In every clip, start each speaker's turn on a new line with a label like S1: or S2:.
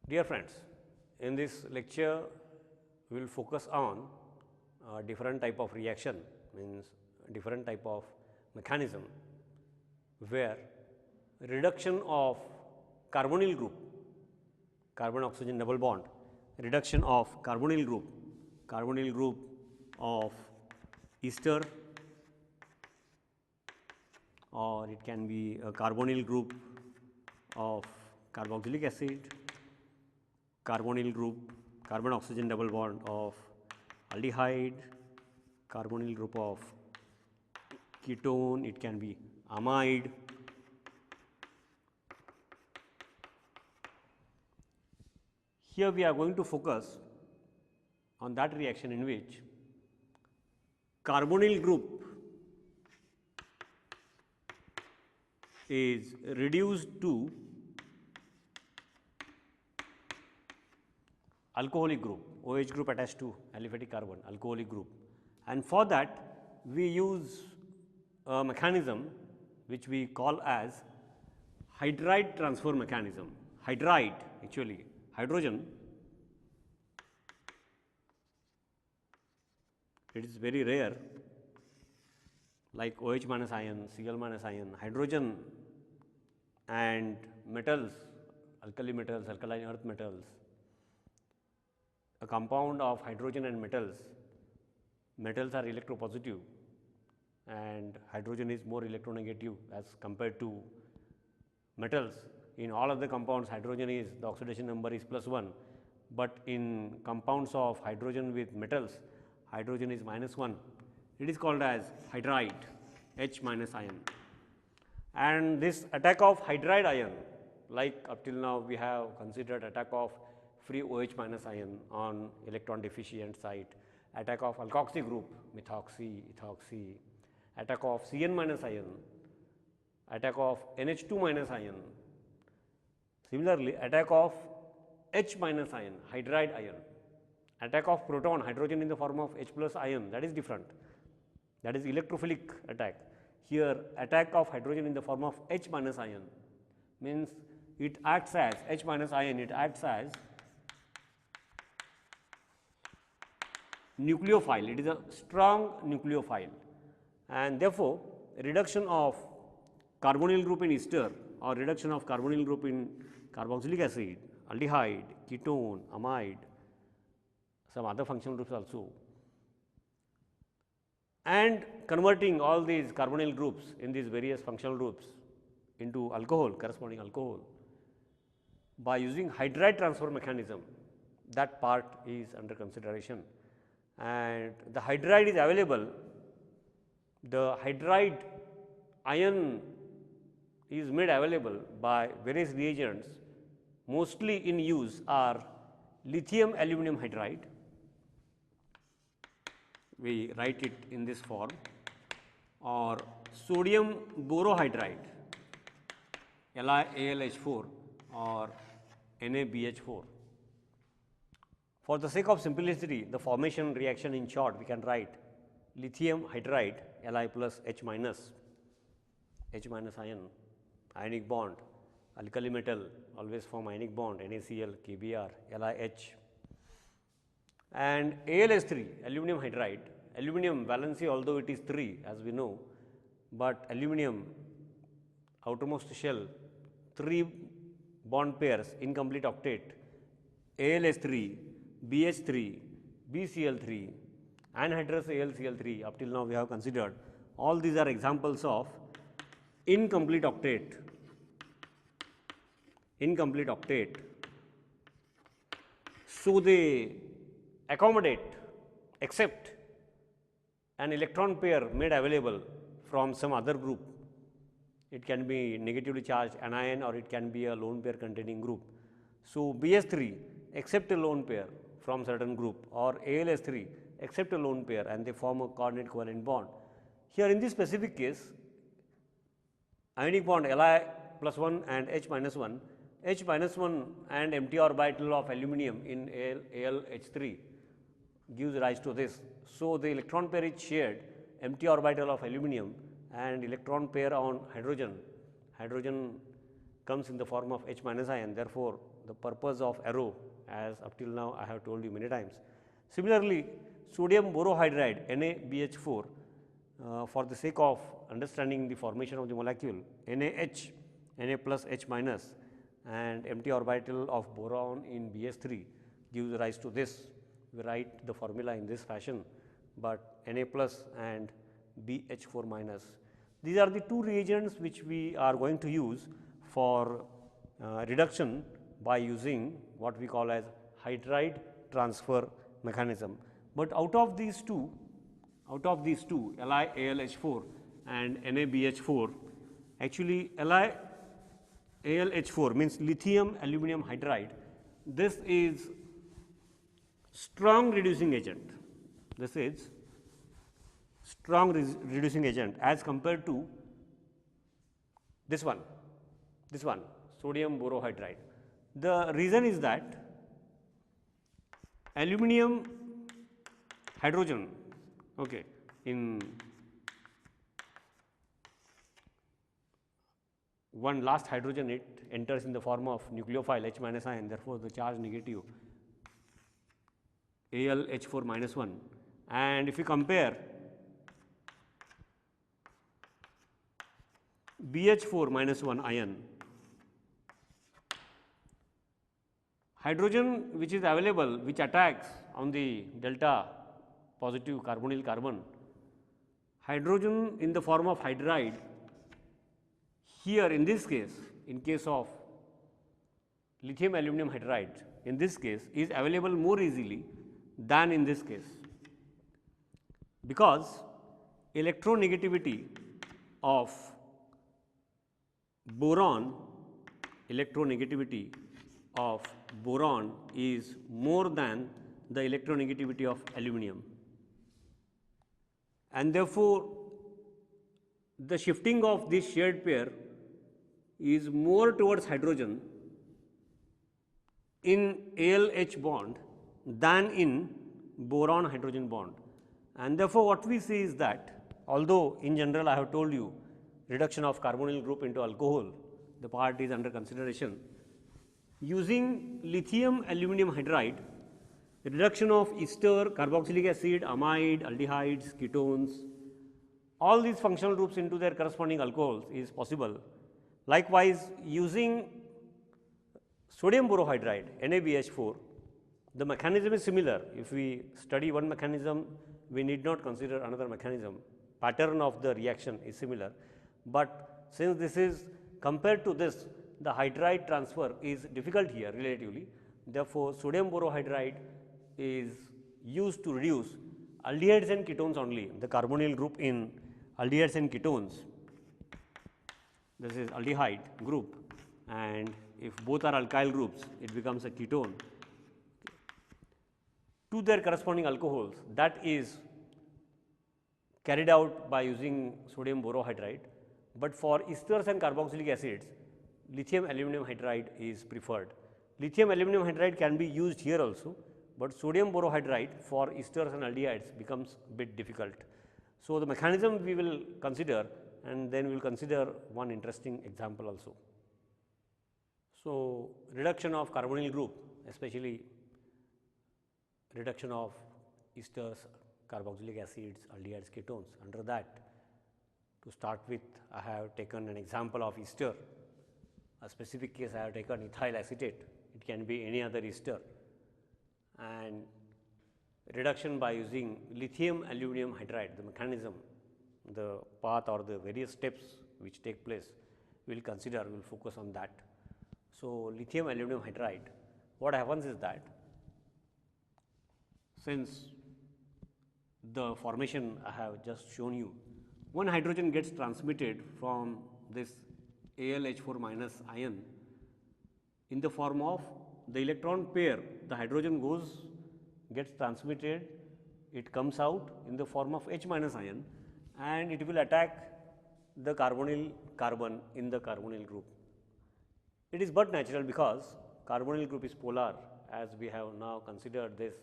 S1: Dear friends, in this lecture we will focus on different type of reaction, means different type of mechanism where reduction of carbonyl group, carbon oxygen double bond, reduction of carbonyl group of ester, or it can be a carbonyl group of carboxylic acid, carbonyl group, carbon oxygen double bond of aldehyde, carbonyl group of ketone, it can be amide. Here we are going to focus on that reaction in which carbonyl group is reduced to alcoholic group, OH group attached to aliphatic carbon, alcoholic group. And for that we use a mechanism which we call as hydride transfer mechanism. Hydride, actually hydrogen, it is very rare, like OH minus ion, Cl minus ion, hydrogen and metals, alkali metals, alkaline earth metals, a compound of hydrogen and metals. Metals are electropositive and hydrogen is more electronegative as compared to metals. In all of the compounds, hydrogen is, the oxidation number is +1, but in compounds of hydrogen with metals, hydrogen is -1. It is called as hydride, H minus ion. And this attack of hydride ion, like up till now we have considered attack of free OH minus ion on electron deficient site, attack of alkoxy group, methoxy, ethoxy, attack of Cn minus ion, attack of NH2 minus ion. Similarly, attack of H minus ion, hydride ion, attack of proton, hydrogen in the form of H plus ion, that is different, that is electrophilic attack. Here attack of hydrogen in the form of H minus ion means it acts as H minus ion, it acts as nucleophile, it is a strong nucleophile, and therefore reduction of carbonyl group in ester or reduction of carbonyl group in carboxylic acid, aldehyde, ketone, amide, some other functional groups also, and converting all these carbonyl groups in these various functional groups into alcohol, corresponding alcohol, by using hydride transfer mechanism, that part is under consideration. And the hydride is available, the hydride ion is made available by various reagents. Mostly in use are lithium aluminum hydride, we write it in this form, or sodium borohydride, LiAlH4 or NaBH4. For the sake of simplicity, the formation reaction in short we can write lithium hydride Li plus H minus ion, ionic bond, alkali metal always form ionic bond, NaCl, KBr, LiH, and AlH3 aluminum hydride. Aluminum valency, although it is 3 as we know, but aluminum outermost shell 3 bond pairs, incomplete octet, AlH3, BH3, BCl3, anhydrous AlCl3. Up till now we have considered all these are examples of incomplete octet. So they accommodate, accept an electron pair made available from some other group. It can be negatively charged anion or it can be a lone pair containing group. So BH3 accept a lone pair from certain group, or AlH3 accept a lone pair and they form a coordinate covalent bond. Here in this specific case, ionic bond Li plus 1 and H minus 1, H minus 1 and empty orbital of aluminum in AlH3 gives rise to this. So the electron pair is shared, empty orbital of aluminum and electron pair on hydrogen comes in the form of H minus ion. Therefore, the purpose of arrow, as up till now I have told you many times. Similarly, sodium borohydride NaBH4, for the sake of understanding the formation of the molecule, NaH, Na plus H minus, and empty orbital of boron in BH3 gives rise to this. We write the formula in this fashion, but Na plus and BH4 minus. These are the two reagents which we are going to use for reduction by using what we call as hydride transfer mechanism. But out of these two, LiAlH4 and NaBH4, actually LiAlH4 means lithium aluminum hydride. This is strong reducing agent. This is strong reducing agent as compared to this one, sodium borohydride. The reason is that aluminum hydrogen, okay, in one last hydrogen, it enters in the form of nucleophile H minus ion. Therefore, the charge negative AlH4 minus 1, and if you compare BH4 minus 1 ion, hydrogen which is available, which attacks on the delta positive carbonyl carbon, hydrogen in the form of hydride, here in this case, in case of lithium aluminum hydride, in this case is available more easily than in this case, because electronegativity of boron, is more than the electronegativity of aluminum, and therefore, the shifting of this shared pair is more towards hydrogen in AlH bond than in boron hydrogen bond. And therefore, what we see is that although in general I have told you reduction of carbonyl group into alcohol, the part is under consideration, using lithium aluminum hydride, reduction of ester, carboxylic acid, amide, aldehydes, ketones, all these functional groups into their corresponding alcohols is possible. Likewise, using sodium borohydride NaBH4, the mechanism is similar. If we study one mechanism, we need not consider another mechanism. Pattern of the reaction is similar, but since this is compared to this, the hydride transfer is difficult here relatively. Therefore, sodium borohydride is used to reduce aldehydes and ketones only, the carbonyl group in aldehydes and ketones. This is aldehyde group, and if both are alkyl groups, it becomes a ketone to their corresponding alcohols. That is carried out by using sodium borohydride, but for esters and carboxylic acids, lithium aluminum hydride is preferred. Lithium aluminum hydride can be used here also, but sodium borohydride for esters and aldehydes becomes a bit difficult. So, the mechanism we will consider, and then we will consider one interesting example also. So, reduction of carbonyl group, especially reduction of esters, carboxylic acids, aldehydes, ketones. Under that, to start with, I have taken an example of ester. A specific case I have taken ethyl acetate, it can be any other ester, and reduction by using lithium aluminum hydride, the mechanism, the path or the various steps which take place, we will consider, we will focus on that. So, lithium aluminum hydride, what happens is that since the formation I have just shown you, one hydrogen gets transmitted from this AlH4 minus ion in the form of the electron pair, the hydrogen gets transmitted, it comes out in the form of H minus ion, and it will attack the carbonyl carbon in the carbonyl group. It is but natural because carbonyl group is polar, as we have now considered this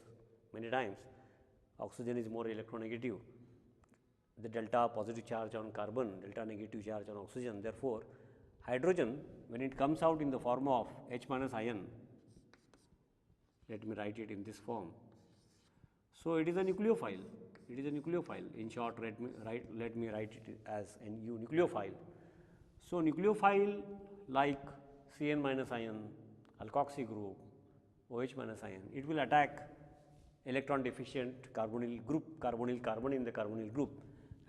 S1: many times. Oxygen is more electronegative, the delta positive charge on carbon, delta negative charge on oxygen. Therefore, hydrogen when it comes out in the form of H minus ion, let me write it in this form. So, it is a nucleophile, it is a nucleophile. In short, let me write it as an nucleophile. So, nucleophile like Cn minus ion, alkoxy group, OH minus ion, it will attack electron deficient carbonyl group, carbonyl carbon in the carbonyl group,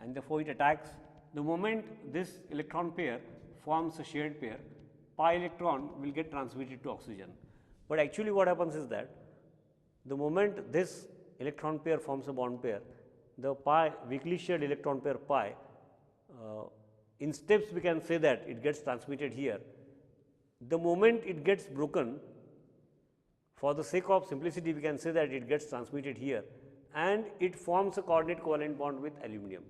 S1: and therefore, it attacks. The moment this electron pair forms a shared pair, pi electron will get transmitted to oxygen. But actually what happens is that the moment this electron pair forms a bond pair, the pi weakly shared electron pair pi, in steps we can say that it gets transmitted here. The moment it gets broken, for the sake of simplicity we can say that it gets transmitted here and it forms a coordinate covalent bond with aluminum,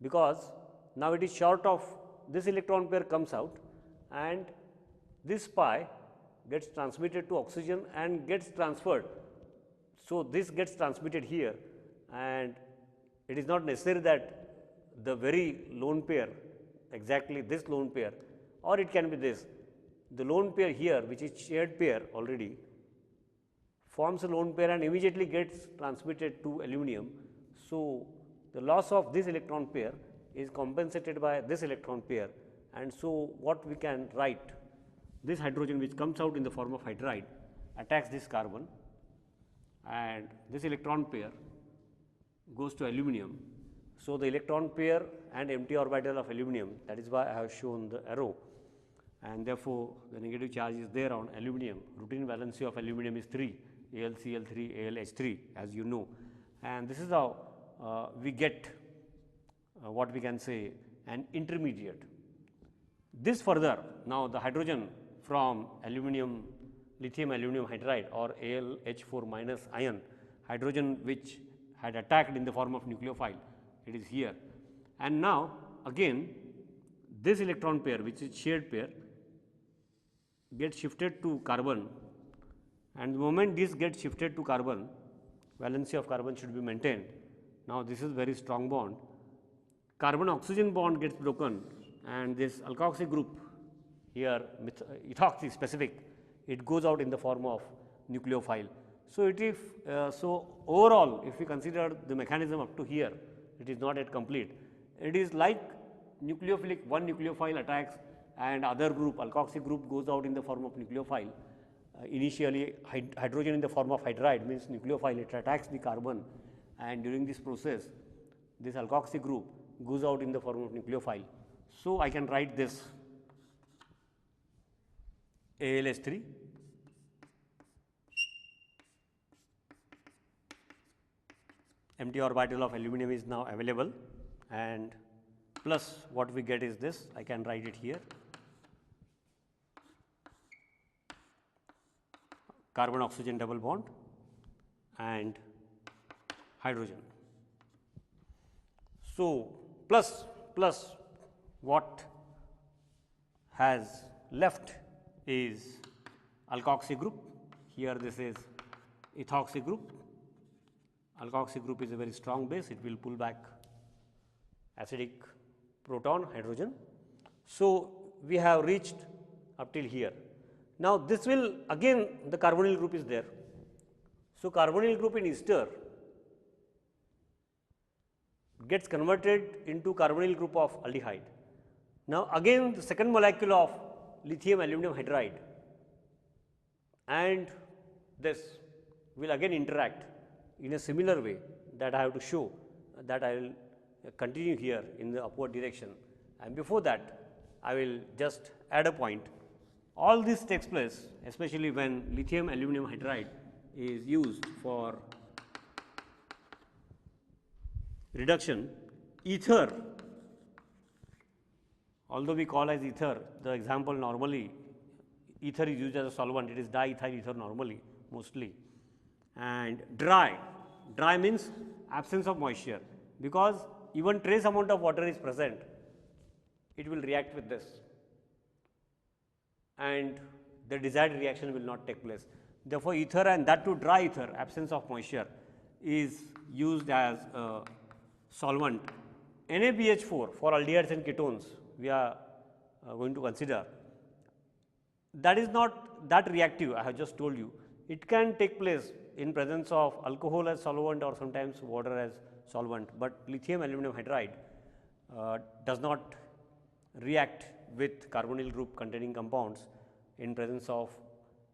S1: because now it is short of this electron pair comes out and this pi gets transmitted to oxygen and gets transferred. So, this gets transmitted here and it is not necessary that the very lone pair, exactly this lone pair, or it can be this, the lone pair here which is shared pair already forms a lone pair and immediately gets transmitted to aluminum. So, the loss of this electron pair is compensated by this electron pair, and so what we can write, this hydrogen which comes out in the form of hydride attacks this carbon and this electron pair goes to aluminum. So, the electron pair and empty orbital of aluminum, that is why I have shown the arrow, and therefore, the negative charge is there on aluminum. Routine valency of aluminum is 3, AlCl3, AlH3 as you know, and this is how we get what we can say an intermediate. This further, now the hydrogen from aluminum, lithium aluminum hydride or AlH4 minus ion, hydrogen which had attacked in the form of nucleophile, it is here. And now again this electron pair which is shared pair gets shifted to carbon, and the moment this gets shifted to carbon, valency of carbon should be maintained. Now, this is very strong bond, carbon oxygen bond gets broken and this alkoxy group here ethoxy specific, it goes out in the form of nucleophile. So, it is so overall if we consider the mechanism up to here, it is not yet complete. It is like nucleophilic, one nucleophile attacks and other group alkoxy group goes out in the form of nucleophile. Initially hydrogen in the form of hydride means nucleophile, it attacks the carbon, and during this process this alkoxy group goes out in the form of nucleophile. So, I can write this AlH3 empty orbital of aluminum is now available, and plus what we get is this, I can write it here, carbon oxygen double bond and hydrogen. So, plus what has left is alkoxy group, here this is ethoxy group. Alkoxy group is a very strong base, it will pull back acidic proton hydrogen. So, we have reached up till here. Now, this will again the carbonyl group is there. So, carbonyl group in ester gets converted into carbonyl group of aldehyde. Now, again the second molecule of lithium aluminum hydride and this will again interact in a similar way that I have to show, that I will continue here in the upward direction, and before that I will just add a point. All this takes place especially when lithium aluminum hydride is used for reduction. Ether, although we call as ether, the example normally ether is used as a solvent, it is diethyl ether normally mostly, and dry means absence of moisture, because even trace amount of water is present, it will react with this and the desired reaction will not take place. Therefore, ether, and that too dry ether, absence of moisture, is used as a solvent. NaBH4 for aldehydes and ketones, we are going to consider, that is not that reactive. I have just told you, it can take place in presence of alcohol as solvent or sometimes water as solvent, but lithium aluminum hydride does not react with carbonyl group containing compounds in presence of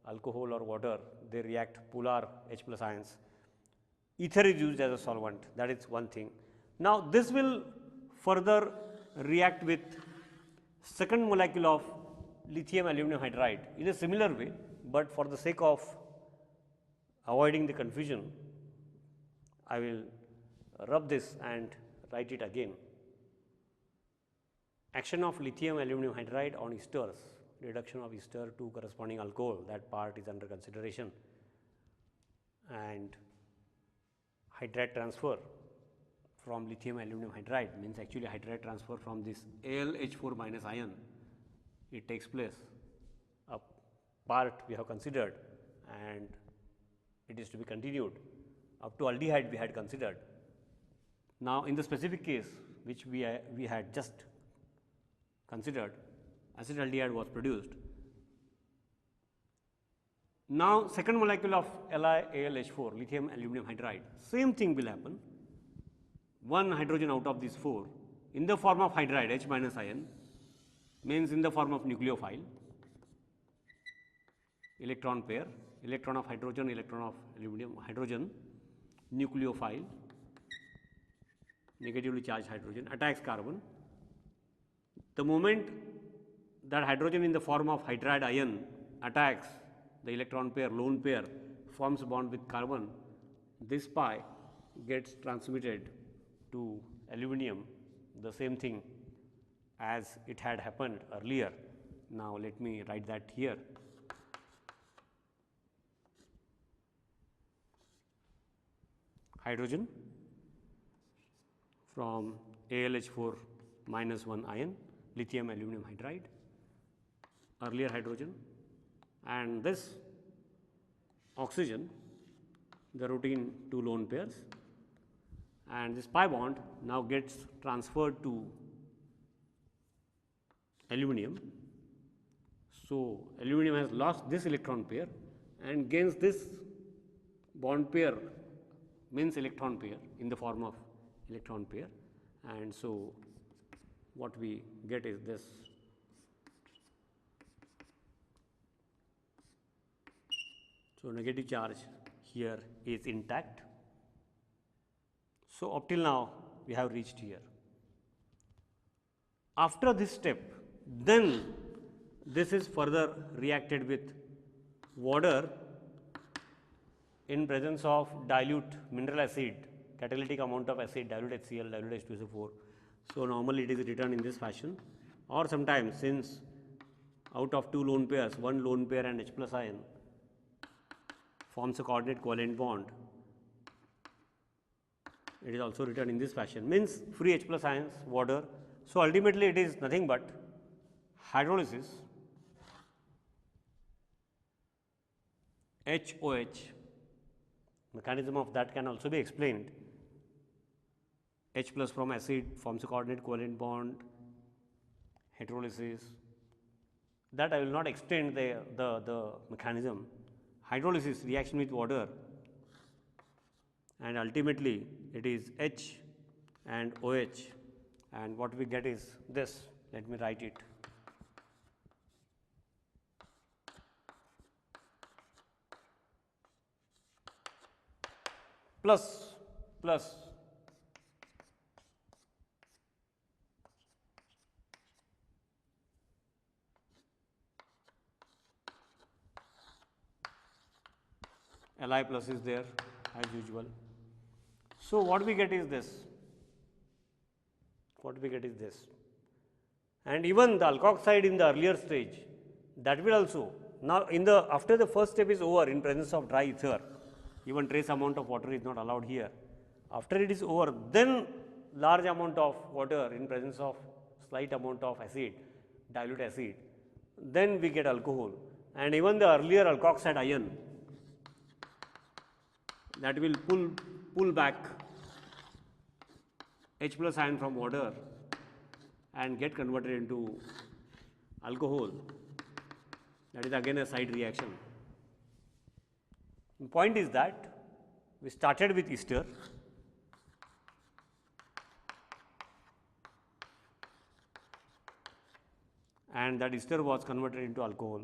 S1: alcohol or water. They react polar H plus ions. Ether is used as a solvent, that is one thing. Now, this will further react with second molecule of lithium aluminum hydride in a similar way, but for the sake of avoiding the confusion, I will rub this and write it again. Action of lithium aluminum hydride on esters, reduction of ester to corresponding alcohol, that part is under consideration, and hydride transfer from lithium aluminum hydride means actually hydride transfer from this AlH4 minus ion, it takes place. A part we have considered and it is to be continued. Up to aldehyde we had considered. Now, in the specific case which we had just considered, acetaldehyde was produced. Now, second molecule of LiAlH4, lithium aluminum hydride, same thing will happen. One hydrogen out of these 4 in the form of hydride H minus ion means in the form of nucleophile, electron pair, electron of hydrogen, electron of aluminum, hydrogen, nucleophile, negatively charged hydrogen attacks carbon. The moment that hydrogen in the form of hydride ion attacks the electron pair, lone pair, forms bond with carbon, this pi gets transmitted to aluminum, the same thing as it had happened earlier. Now, let me write that here. Hydrogen from AlH4 minus 1 ion, lithium aluminum hydride, earlier hydrogen, and this oxygen, the routine 2 lone pairs, and this pi bond now gets transferred to aluminum. So, aluminum has lost this electron pair and gains this bond pair, means electron pair in the form of electron pair, and so what we get is this. So, negative charge here is intact. So, up till now we have reached here. After this step, then this is further reacted with water in presence of dilute mineral acid, catalytic amount of acid, dilute HCl, dilute H2SO4. So, normally it is written in this fashion, or sometimes since out of 2 lone pairs, 1 lone pair and H plus ion forms a coordinate covalent bond, it is also written in this fashion, means free H plus ions, water. So, ultimately it is nothing but hydrolysis HOH. Mechanism of that can also be explained. H plus from acid forms a coordinate covalent bond, hydrolysis. That I will not extend the mechanism. Hydrolysis, reaction with water, and ultimately it is H and OH, and what we get is this. Let me write it. Plus Li plus is there as usual. So, what we get is this. And even the alkoxide in the earlier stage, that will also, now in the after the first step is over in presence of dry ether, even trace amount of water is not allowed here. After it is over, then large amount of water in presence of slight amount of acid, dilute acid, then we get alcohol, and even the earlier alkoxide ion, that will pull back H plus ion from water and get converted into alcohol. That is again a side reaction. The point is that we started with ester, and that ester was converted into alcohol.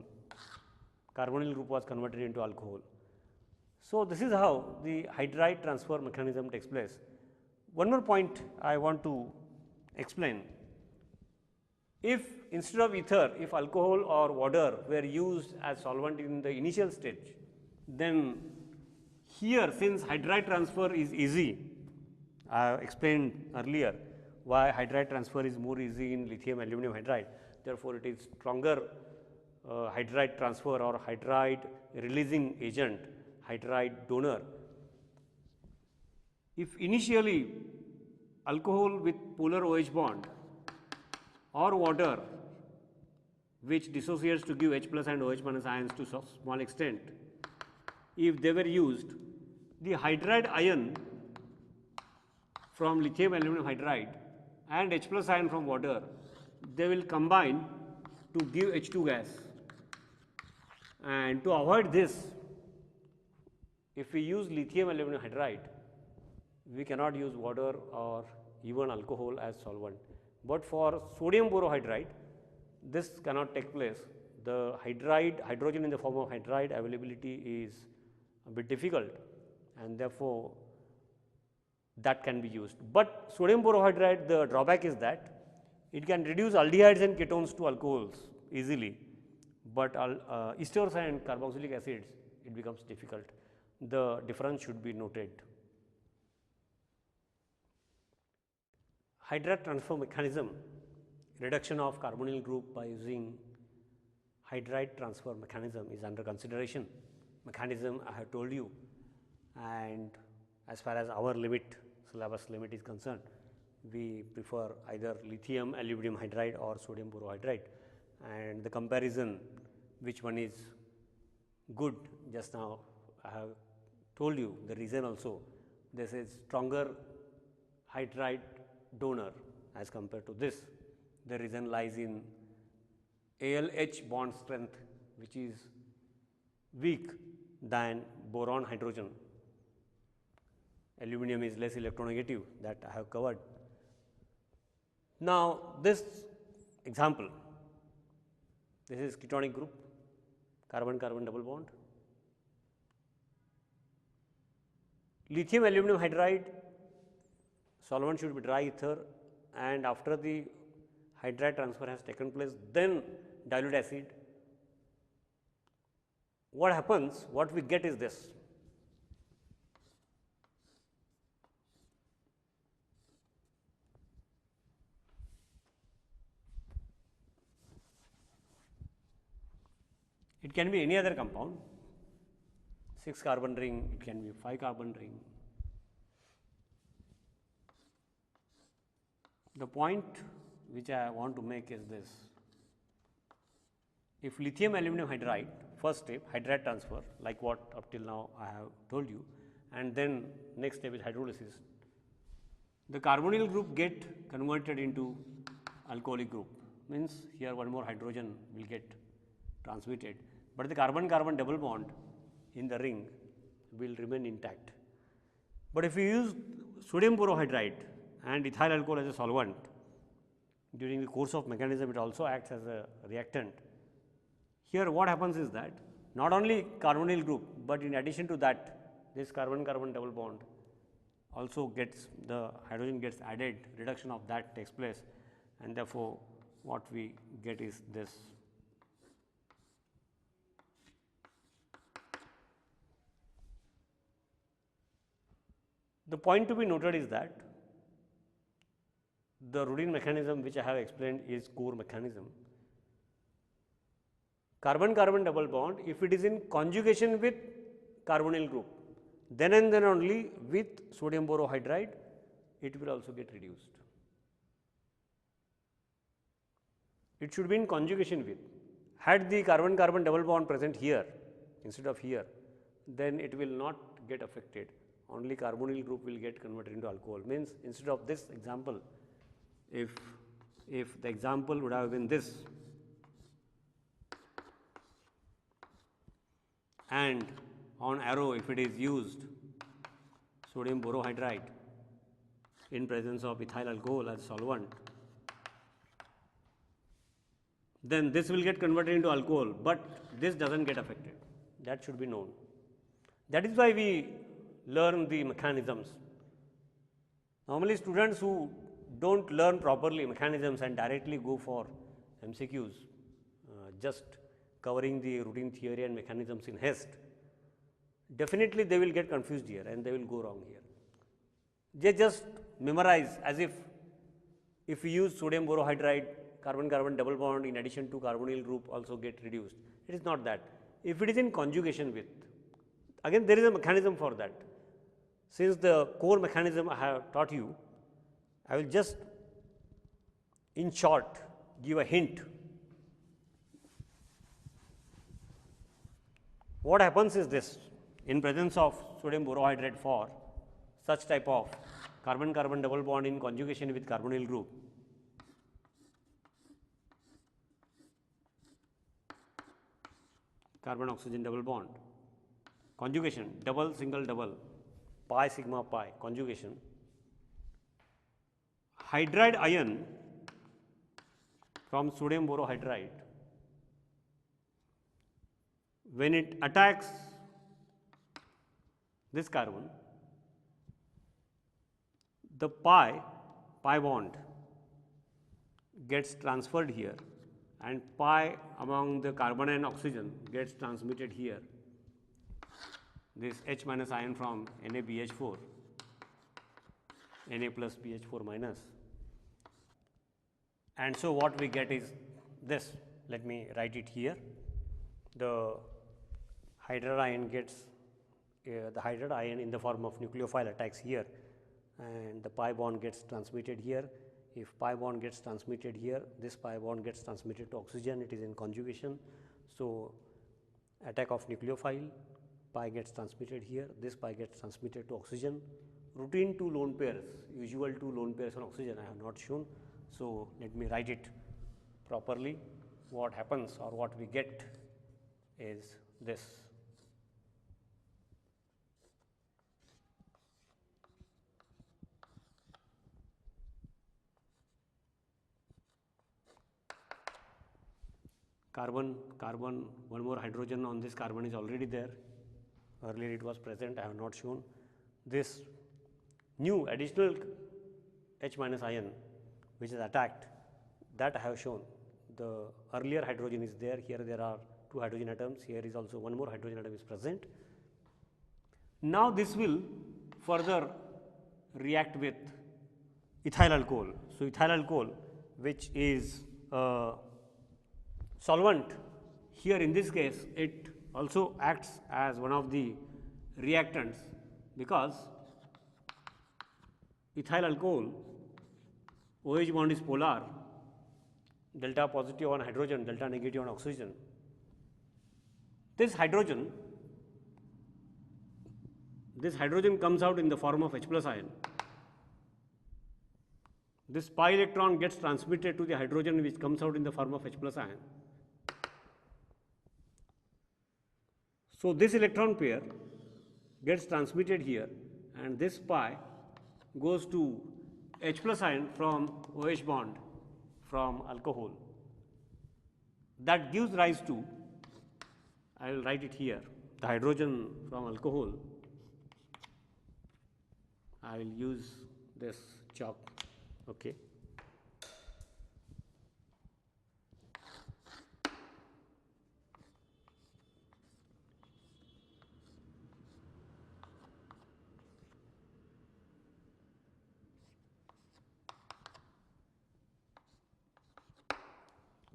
S1: Carbonyl group was converted into alcohol. So, this is how the hydride transfer mechanism takes place. One more point I want to explain. If instead of ether, if alcohol or water were used as solvent in the initial stage, then here, since hydride transfer is easy, I explained earlier why hydride transfer is more easy in lithium aluminum hydride. Therefore, it is stronger hydride transfer or hydride releasing agent, hydride donor. If initially alcohol with polar OH bond or water which dissociates to give H plus and OH minus ions to small extent, if they were used, the hydride ion from lithium aluminum hydride and H plus ion from water, they will combine to give H2 gas. And to avoid this, if we use lithium aluminum hydride, we cannot use water or even alcohol as solvent. But for sodium borohydride, this cannot take place. The hydrogen in the form of hydride availability is a bit difficult, and therefore that can be used. But sodium borohydride, the drawback is that it can reduce aldehydes and ketones to alcohols easily, but esters and carboxylic acids, it becomes difficult. The difference should be noted. Hydride transfer mechanism, reduction of carbonyl group by using hydride transfer mechanism is under consideration. Mechanism I have told you, and as far as our syllabus limit is concerned, we prefer either lithium aluminum hydride or sodium borohydride, and the comparison which one is good, just now I have told you the reason also. This is stronger hydride donor as compared to this. The reason lies in ALH bond strength, which is weak than boron hydrogen. Aluminum is less electronegative, that I have covered. Now, this example, this is ketonic group, carbon-carbon double bond. Lithium aluminum hydride, solvent should be dry ether, and after the hydride transfer has taken place, then dilute acid. What happens? What we get is this. It can be any other compound, 6 carbon ring, it can be 5 carbon ring. The point which I want to make is this: if lithium aluminum hydride, first step hydride transfer, like what up till now I have told you, and then next step is hydrolysis, the carbonyl group get converted into alcoholic group, means here one more hydrogen will get transmitted, but the carbon-carbon double bond in the ring will remain intact. But if we use sodium borohydride and ethyl alcohol as a solvent, during the course of mechanism it also acts as a reactant. Here what happens is that not only carbonyl group, but in addition to that, this carbon-carbon double bond also gets, the hydrogen gets added, reduction of that takes place, and therefore what we get is this. The point to be noted is that the routine mechanism which I have explained is core mechanism. Carbon-carbon double bond, if it is in conjugation with carbonyl group, then and then only with sodium borohydride, it will also get reduced. It should be in conjugation with. Had the carbon-carbon double bond present here instead of here, then it will not get affected. Only carbonyl group will get converted into alcohol. Means instead of this example, if the example would have been this, and on arrow if it is used sodium borohydride in presence of ethyl alcohol as solvent, then this will get converted into alcohol, but this does not get affected. That should be known. That is why we learn the mechanisms. Normally, students who do not learn properly mechanisms and directly go for MCQs, just covering the routine theory and mechanisms in haste, definitely they will get confused here and they will go wrong here. They just memorize as if we use sodium borohydride, carbon-carbon double bond in addition to carbonyl group also get reduced. It is not that. If it is in conjugation with, again there is a mechanism for that. Since the core mechanism I have taught you, I will just in short give a hint. What happens is this: in presence of sodium borohydride for such type of carbon-carbon double bond in conjugation with carbonyl group, carbon oxygen double bond, conjugation, double, single, double, pi, sigma, pi, conjugation, hydride ion from sodium borohydride, when it attacks this carbon, the pi bond gets transferred here and pi among the carbon and oxygen gets transmitted here. This H minus ion from NaBH4, Na plus BH4 minus. And so, what we get is this. Let me write it here. The hydride ion gets the hydride ion in the form of nucleophile attacks here, and the pi bond gets transmitted here. If pi bond gets transmitted here, this pi bond gets transmitted to oxygen, it is in conjugation. So, attack of nucleophile, pi gets transmitted here, this pi gets transmitted to oxygen. Routine 2 lone pairs, usual 2 lone pairs on oxygen I have not shown. So, let me write it properly. What happens or what we get is this. Carbon, one more hydrogen on this carbon is already there. Earlier it was present, I have not shown. This new additional H minus ion which is attacked, that I have shown. The earlier hydrogen is there, here there are 2 hydrogen atoms, here is also one more hydrogen atom is present. Now this will further react with ethyl alcohol. So, ethyl alcohol, which is solvent, here in this case it also acts as one of the reactants, because ethyl alcohol OH bond is polar, delta positive on hydrogen, delta negative on oxygen. This hydrogen comes out in the form of H plus ion. This pi electron gets transmitted to the hydrogen which comes out in the form of H plus ion. So, this electron pair gets transmitted here and this pi goes to H plus ion from OH bond from alcohol. That gives rise to, I will write it here, the hydrogen from alcohol. I will use this chalk. Okay.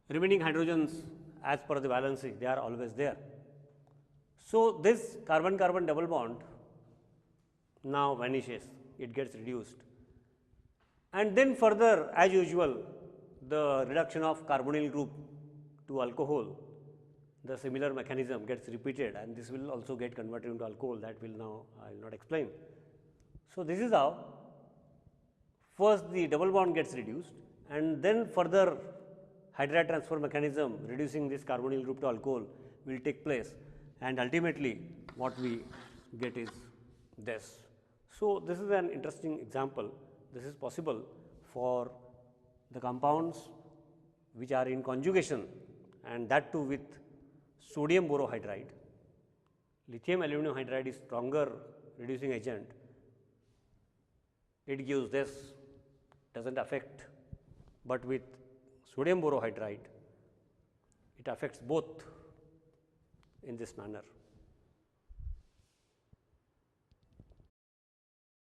S1: Remaining hydrogens as per the valency, they are always there. So, this carbon-carbon double bond now vanishes, it gets reduced. And then further, as usual, the reduction of carbonyl group to alcohol, the similar mechanism gets repeated and this will also get converted into alcohol, that will now I will not explain. So, this is how first the double bond gets reduced and then further hydride transfer mechanism reducing this carbonyl group to alcohol will take place, and ultimately what we get is this. So, this is an interesting example. This is possible for the compounds which are in conjugation, and that too with sodium borohydride. Lithium aluminum hydride is stronger reducing agent. It gives this, does not affect, but with sodium borohydride it affects both in this manner.